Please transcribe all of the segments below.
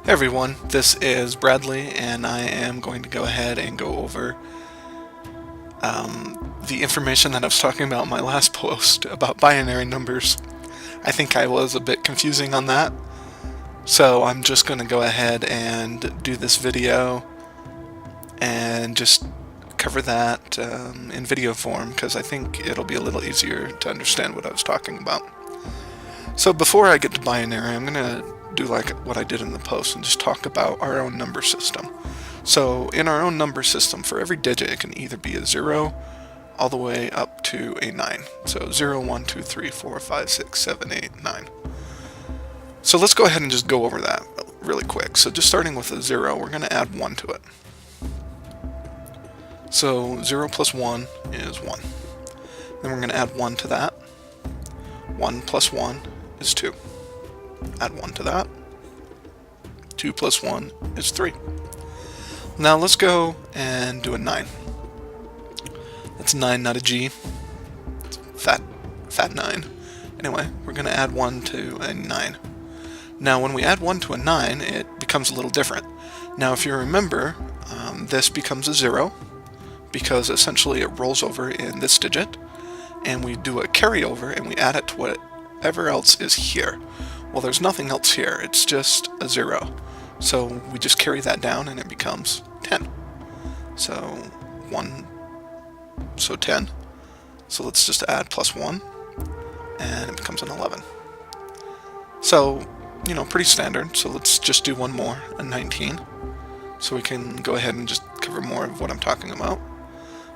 Hey everyone, this is Bradley, and I am going to go ahead and go over the information that I was talking about in my last post about binary numbers. I think I was a bit confusing on that, so I'm just going to go ahead and do this video and just cover that in video form because I think it'll be a little easier to understand what I was talking about. So before I get to binary, I'm going to do like what I did in the post and just talk about our own number system. So in our own number system, for every digit, it can either be a 0 all the way up to a 9. So 0, 1, 2, 3, 4, 5, 6, 7, 8, 9. So let's go ahead and just go over that really quick. So just starting with a 0, we're going to add 1 to it. So 0 plus 1 is 1. Then we're going to add 1 to that. 1 plus 1 is 2. Add 1 to that. 2 plus 1 is 3. Now let's go and do a 9. That's 9, not a G. It's fat 9. Anyway, we're going to add 1 to a 9. Now when we add 1 to a 9, it becomes a little different. Now if you remember, this becomes a 0 because essentially it rolls over in this digit, and we do a carryover and we add it to whatever else is here. Well, there's nothing else here, it's just a 0. So we just carry that down and it becomes 10. So 1, so 10. So let's just add plus 1 and it becomes an 11. So, you know, pretty standard. So let's just do one more, a 19. So we can go ahead and just cover more of what I'm talking about.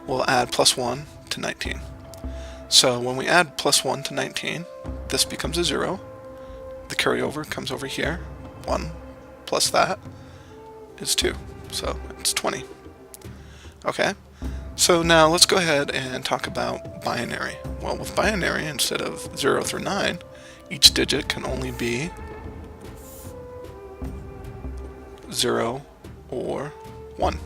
We'll add plus 1 to 19. So when we add plus 1 to 19, this becomes a 0. The carryover comes over here. 1 plus that is 2. So it's 20. Okay, so now let's go ahead and talk about binary. Well, with binary, instead of 0 through 9, each digit can only be 0 or 1.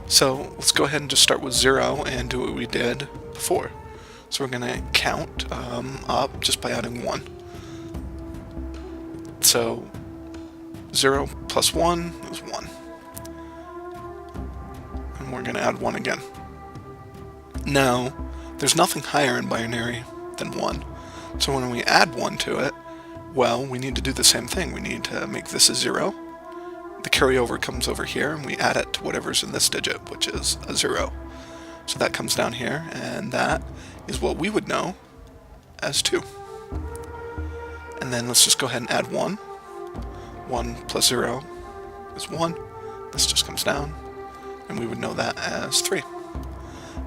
So let's go ahead and just start with 0 and do what we did before. So we're going to count up just by adding 1. So 0 plus 1 is 1. And we're going to add 1 again. Now, there's nothing higher in binary than 1. So when we add 1 to it, well, we need to do the same thing. We need to make this a 0. The carryover comes over here, and we add it to whatever's in this digit, which is a 0. So that comes down here, and that is what we would know as 2. And then let's just go ahead and add 1. 1 plus 0 is 1. This just comes down, and we would know that as 3.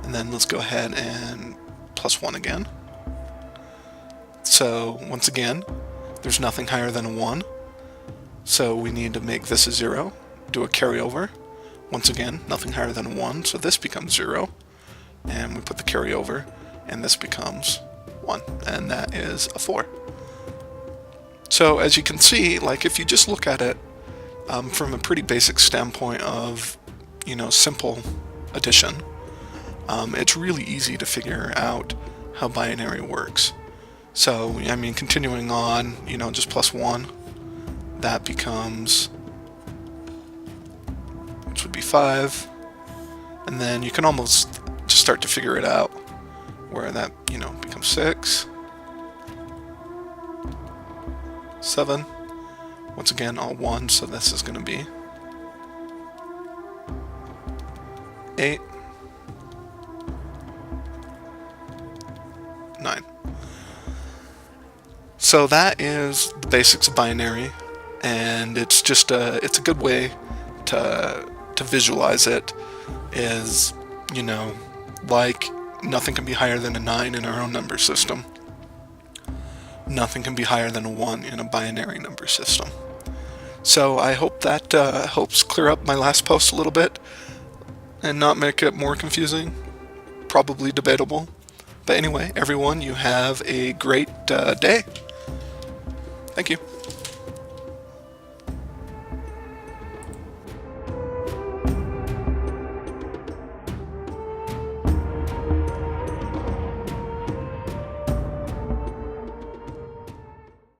And then let's go ahead and plus 1 again. So once again, there's nothing higher than a 1. So we need to make this a 0, do a carryover. Once again, nothing higher than a 1, so this becomes 0. And we put the carryover, and this becomes 1, and that is a 4. So as you can see, like if you just look at it from a pretty basic standpoint of, you know, simple addition, it's really easy to figure out how binary works. So, I mean, continuing on, you know, just plus 1, that becomes, which would be 5, and then you can almost just start to figure it out, where that, you know, becomes 6, 7, once again all 1, so this is going to be 8, 9. So that is the basics of binary, and it's just it's a good way to visualize it. Is, you know, like nothing can be higher than a 9 in our own number system. Nothing can be higher than a 1 in a binary number system. So I hope that helps clear up my last post a little bit and not make it more confusing. Probably debatable. But anyway, everyone, you have a great day. Thank you.